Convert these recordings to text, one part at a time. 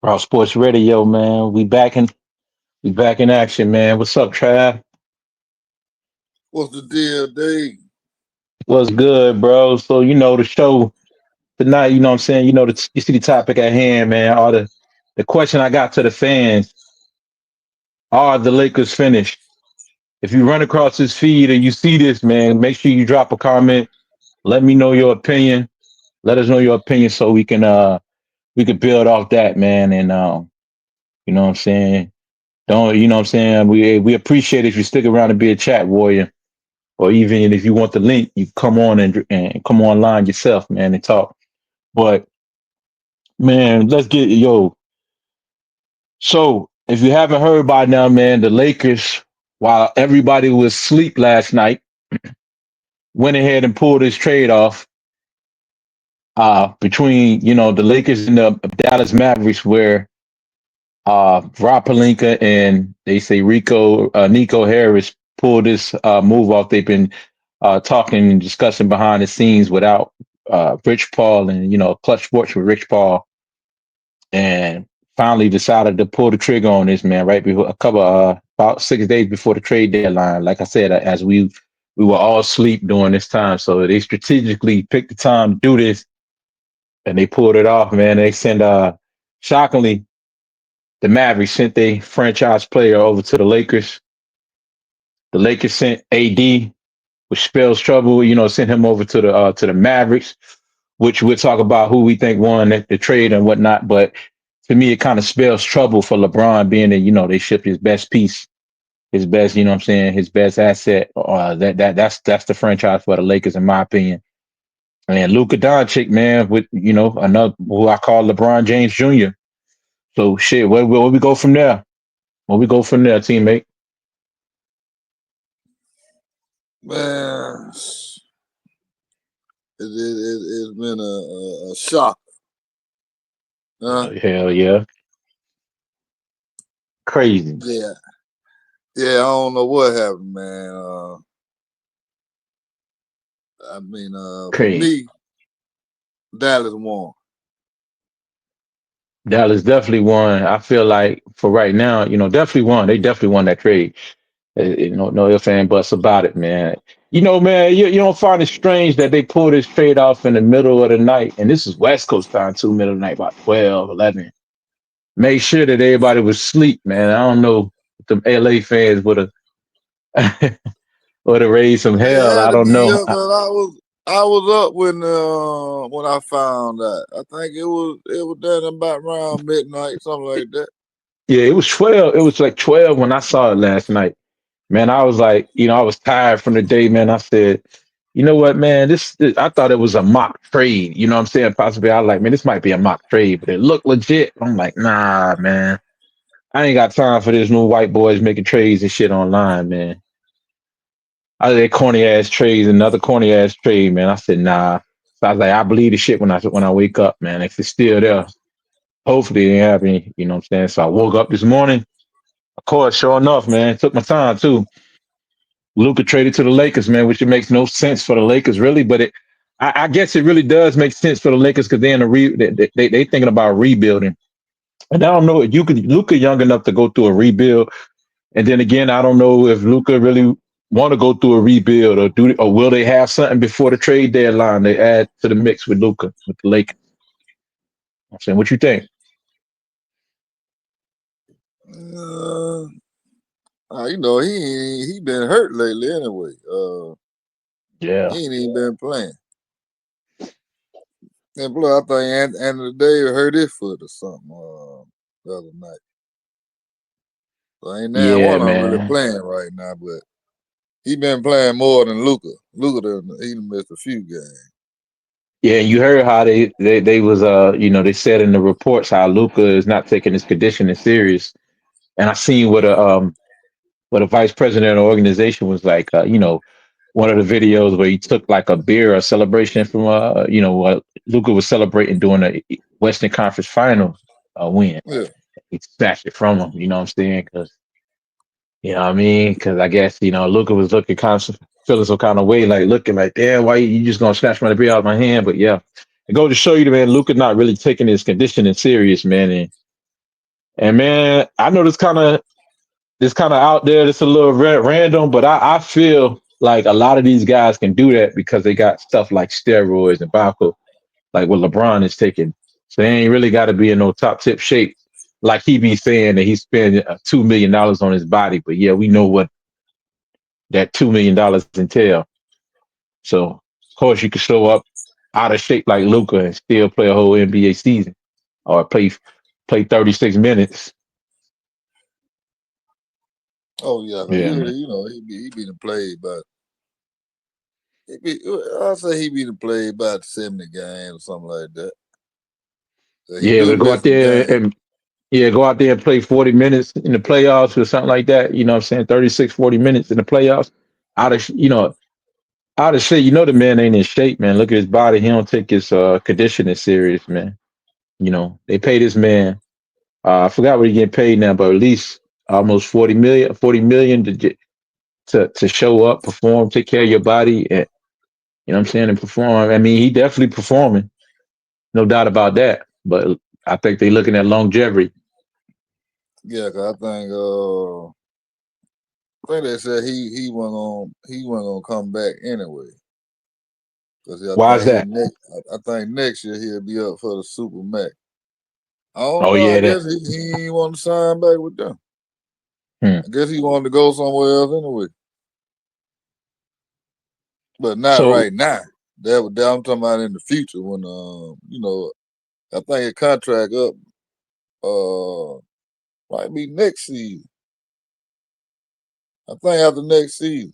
Raw Sports Radio, man. We back in action, man. What's up, Trav? What's the deal, Dave? What's good, bro? So the show tonight. You know what I'm saying. You see the topic at hand, man. All the question I got to the fans: Are the Lakers finished? If you run across this feed and you see this, man, make sure you drop a comment. Let me know your opinion. Let us know your opinion so we can build off that, man. And you know what I'm saying. Don't you know what I'm saying? We appreciate if you stick around and be a chat warrior. Or even if you want the link, you come on and come online yourself, man, and talk. But man, let's get yo. So if you haven't heard by now, man, the Lakers, while everybody was asleep last night, went ahead and pulled this trade off between the Lakers and the Dallas Mavericks, where Rob Pelinka and they say Nico Harris pulled this move off. They've been talking and discussing behind the scenes without Rich Paul and Clutch Sports with Rich Paul, and finally decided to pull the trigger on this, man. Right before a couple about 6 days before the trade deadline. Like I said, as we were all asleep during this time, so they strategically picked the time to do this, and they pulled it off, man. They sent shockingly the Mavericks sent their franchise player over to the Lakers. The Lakers sent AD, which spells trouble. Sent him over to the Mavericks, which we'll talk about who we think won the trade and whatnot. But to me, it kind of spells trouble for LeBron, being that they shipped his best piece, his best, you know what I'm saying, his best asset. That's the franchise for the Lakers, in my opinion. And Luka Doncic, man, with another who I call LeBron James Jr. So shit, where we go from there? Where we go from there, teammate? Man, it's been a shock. Huh? Hell yeah, crazy, Yeah. Yeah, I don't know what happened, man. For crazy. me, Dallas won. Dallas definitely won. I feel like for right now, definitely won. They definitely won that trade. No ifs and buts about it, man. Man, you don't find it strange that they pulled this trade off in the middle of the night, and this is West Coast time too, middle of the night, about 12, 11. Make sure that everybody was asleep, man. I don't know if the LA fans have would have raised some It hell. I had to don't be know. up, but I was up when I found that. I think it was done about around midnight, something like that. Yeah, it was 12. It was like 12 when I saw it last night. Man, I was like, I was tired from the day, man. I said, you know what, man, this I thought it was a mock trade. You know what I'm saying? Possibly I was like, man, this might be a mock trade, but it looked legit. I'm like, nah, man. I ain't got time for this new white boys making trades and shit online, man. I did corny ass trades, another corny ass trade, man. I said, nah. So I was like, I believe the shit when I wake up, man. If it's still there, hopefully it ain't happening. You know what I'm saying? So I woke up this morning. Of course, sure enough, man. It took my time too. Luka traded to the Lakers, man, which it makes no sense for the Lakers, really. But I guess it really does make sense for the Lakers because they're in a they thinking about rebuilding. And I don't know if you could Luka young enough to go through a rebuild. And then again, I don't know if Luka really want to go through a rebuild or will they have something before the trade deadline they add to the mix with Luka with the Lakers. I'm saying, what you think? Uh, he been hurt lately anyway. Yeah, He ain't even been playing. And plus, I think Anthony Davis hurt his foot or something the other night. So ain't now yeah, one of them really man. playing right now, but he been playing more than Luca. He done missed a few games. Yeah, you heard how they was they said in the reports how Luka is not taking his conditioning serious. And I seen what a vice president of the organization was like, one of the videos where he took like a beer or celebration from, Luca was celebrating during the Western Conference Finals win. Yeah. He snatched it from him, you know what I'm saying? Because, you know what I mean? Because I guess, Luca was looking kind of, feeling some kind of way, like looking like, damn, why you just going to snatch my beer out of my hand? But yeah, it goes to show you, man, Luca not really taking his conditioning serious, man. And man, I know this kind of out there. This a little random, but I feel like a lot of these guys can do that because they got stuff like steroids and bioco, like what LeBron is taking. So they ain't really got to be in no top tip shape, like he be saying that he spent $2 million on his body. But yeah, we know what that $2 million entail. So of course you can show up out of shape like Luka and still play a whole NBA season or play 36 minutes. Oh yeah, 'cause Yeah, man. he be played, but I'll say he be played about 70 games or something like that. So he Yeah, do but go miss out some there games. and yeah, go out there and play 40 minutes in the playoffs or something like that. You know what I'm saying? 36, 40 minutes in the playoffs. Out of out of shape. You know the man ain't in shape, man. Look at his body. He don't take his conditioning serious, man. They pay this man. I forgot what he getting paid now, but at least almost 40 million to show up, perform, take care of your body, and you know what I'm saying, and perform. I mean, he definitely performing, no doubt about that. But I think they looking at longevity. Yeah, 'cause I think they said he wasn't gonna come back anyway. Cause Why is that? I think next year he'll be up for the Super Max. I don't Oh know. I yeah, that. guess he ain't want to sign back with them. Hmm. I guess he wanted to go somewhere else anyway, but not So right now. That I'm talking about in the future when I think his contract up might be next season. I think after next season.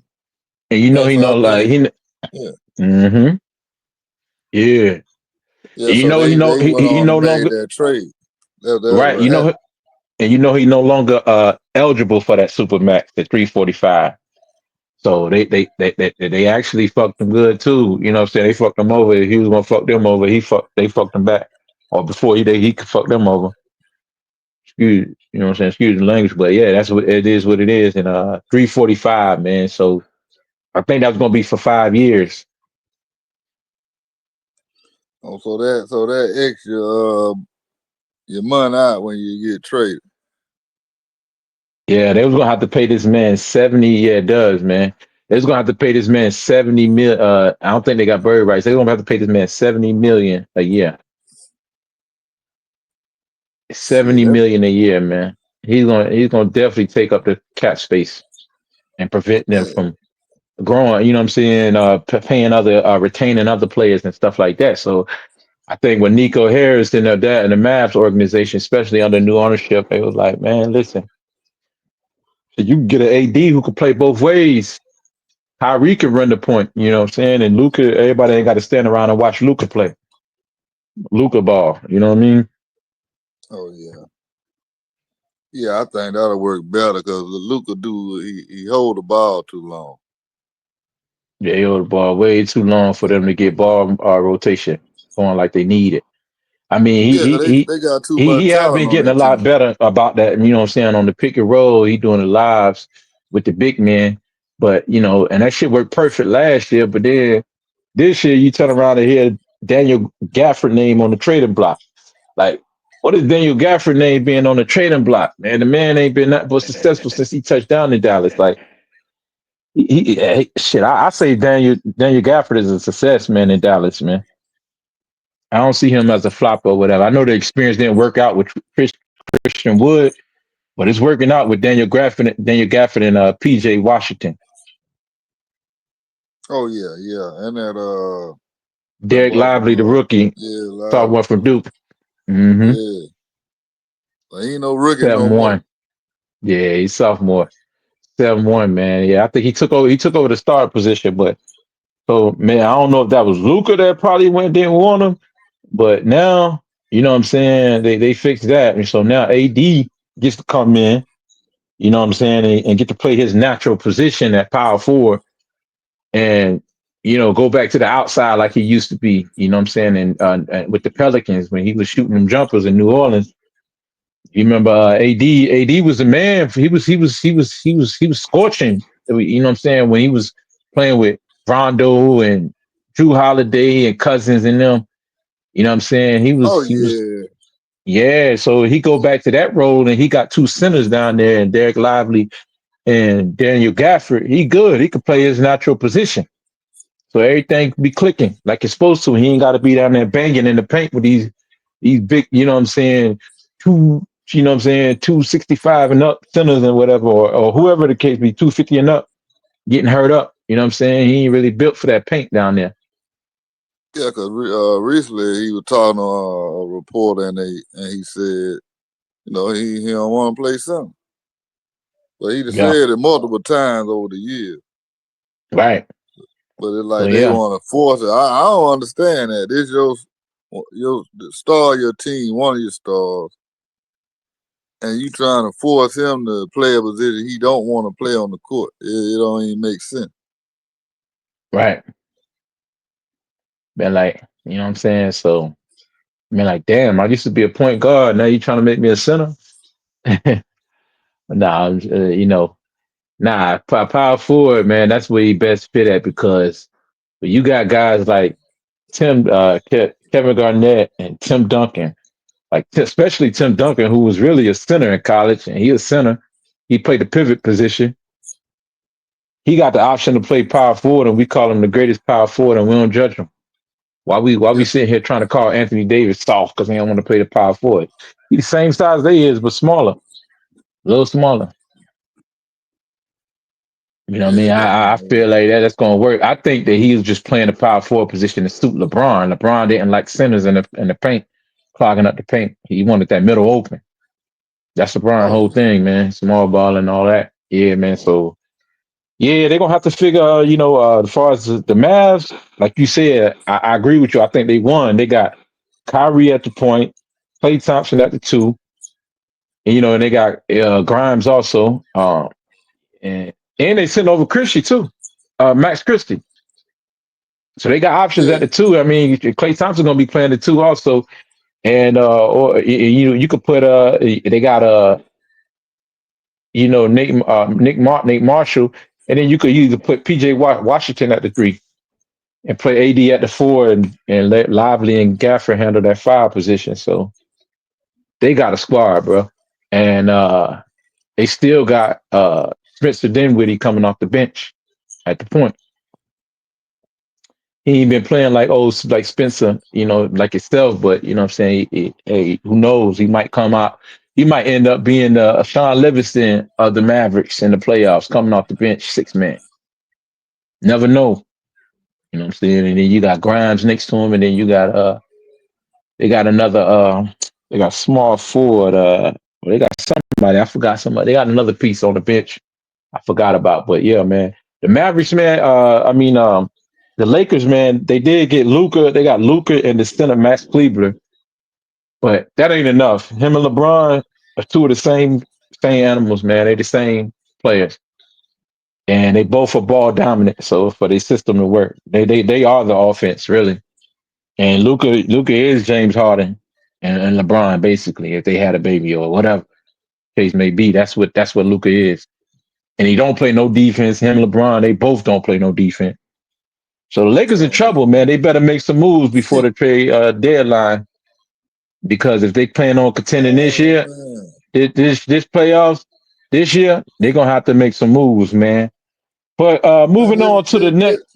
and I think he so. know I think like he. yeah, Mm-hmm. Yeah. yeah. And So they went he on no and made longer that trade. That's right. what happened. And he no longer eligible for that super max, the 345. So they actually fucked him good too. You know what I'm saying? They fucked him over. He was gonna fuck them over. They fucked him back. Or before he could fuck them over. You know what I'm saying? Excuse the language, but yeah, that's what it is. And 345, man. So I think that was gonna be for 5 years. Oh, so that extra your money out when you get traded. Yeah, they was gonna have to pay this man 70. Yeah, it does, man. They was gonna have to pay this man 70 mil. I don't think they got bird rights. They're gonna have to pay this man 70 million a year. Shit, 70 million a year, man. He's gonna definitely take up the cap space and prevent them that, from growing. You know what I'm saying? Paying other, retaining other players and stuff like that. So I think when Nico Harris and that and the Mavs organization, especially under new ownership, they was like, man, listen, you can get an AD who can play both ways. Kyrie can run the point, you know what I'm saying? And Luka, everybody ain't got to stand around and watch Luka play. Luka ball, you know what I mean? oh yeah, yeah. I think that'll work better because Luca do he hold the ball too long. Yeah, he hold the ball way too long for them to get ball rotation going like they need it. I mean, Yeah, 'cause they got too he much have talent been on getting a that lot team. better about that. You know what I'm saying? On the pick and roll, he doing the lives with the big men. But and that shit worked perfect last year. But then this year, you turn around and hear Daniel Gafford name on the trading block. Like, what is Daniel Gafford name being on the trading block? Man, the man ain't been that but successful since he touched down in Dallas. Like, shit, I say Daniel Gafford is a success man in Dallas, man. I don't see him as a flop or whatever. I know the experience didn't work out with Christian Wood, but it's working out with Daniel Gafford and PJ Washington. Oh yeah, yeah, and that Derek boy from Lively, the rookie, Live, sophomore from Duke. Mm-hmm. yeah. So he ain't no rookie no more. 7-1. Yeah, he's sophomore. 7-1, man. Yeah, I think he took over the star position, but so man, I don't know if that was Luca that probably didn't want him, but now, you know what I'm saying, they fixed that. And so now AD gets to come in, you know what I'm saying, and get to play his natural position at power forward and go back to the outside like he used to be, you know what I'm saying? And with the Pelicans when he was shooting them jumpers in New Orleans. You remember AD was the man. He was scorching. You know what I'm saying? When he was playing with Rondo and Drew Holiday and Cousins and them. You know what I'm saying? He Oh was he was yeah, Yeah, so he go back to that role, and he got two centers down there, and Derek Lively and Daniel Gafford. He good. He could play his natural position. So everything be clicking like it's supposed to. He ain't got to be down there banging in the paint with these big, you know what I'm saying, two, you know what I'm saying, 265 and up centers and whatever, or whoever the case be, 250 and up, getting hurt up. You know what I'm saying? He ain't really built for that paint down there. Yeah, because recently he was talking to a reporter, and he said, he don't want to play center. But he just Yeah. said it multiple times over the years. Right. But it's So like they yeah. want to force it. I don't understand that. This your the star of your team, one of your stars, and you trying to force him to play a position he don't want to play on the court. It don't even make sense. Right. Been like, you know what I'm saying? So I mean, like, damn, I used to be a point guard. Now you trying to make me a center? Nah, nah, power forward, man. That's where he best fit at because you got guys like Kevin Garnett and Tim Duncan, like especially Tim Duncan, who was really a center in college, and he was center. He played the pivot position. He got the option to play power forward, and we call him the greatest power forward, and we don't judge him. Why we Yeah, sitting here trying to call Anthony Davis soft because he don't want to play the power forward? He's the same size they is, but smaller, a little smaller. You know what I yeah, mean? he I definitely. feel like that's going to work. I think that he was just playing the power forward position to suit LeBron. LeBron didn't like centers in the paint, clogging up the paint. He wanted that middle open. That's LeBron Oh whole yeah. thing, man. Small ball and all that. Yeah, man. So yeah, they're gonna have to figure. As far as the Mavs, like you said, I agree with you. I think they won. They got Kyrie at the point, Klay Thompson at the two, and they got Grimes also. And they sent over Christie too, Max Christie. So they got options Yeah, at the two. I mean, Klay Thompson gonna be playing the two also, and or you could put they got Nate Marshall, and then you could either put PJ Washington at the three and play AD at the four, and let Lively and Gafford handle that five position. So they got a squad, bro, and they still got Spencer Dinwiddie coming off the bench at the point. He ain't been playing like Spencer, like himself, but you know what I'm saying? Hey, who knows? He might come out. He might end up being a Sean Livingston of the Mavericks in the playoffs, coming off the bench, six man. Never know. You know what I'm saying? And then you got Grimes next to him, and then you got they got another they got small forward, they got somebody, I forgot somebody. They got another piece on the bench I forgot about. But yeah, man. The Mavericks, man, the Lakers, man, they did get Luka. They got Luka and the center Max Kleber, but that ain't enough. Him and LeBron are two of the same animals, man. They the same players, and they both are ball dominant. So for their system to work, they are the offense really. And Luka is James Harden and LeBron basically. If they had a baby or whatever case may be, that's what Luka is. And he don't play no defense. Him and LeBron, they both don't play no defense. So the Lakers in oh trouble, man. They better make some moves before the trade deadline because if they plan on contending this oh year, man. this playoffs this year, they're gonna have to make some moves, man. But Man, moving on to the next.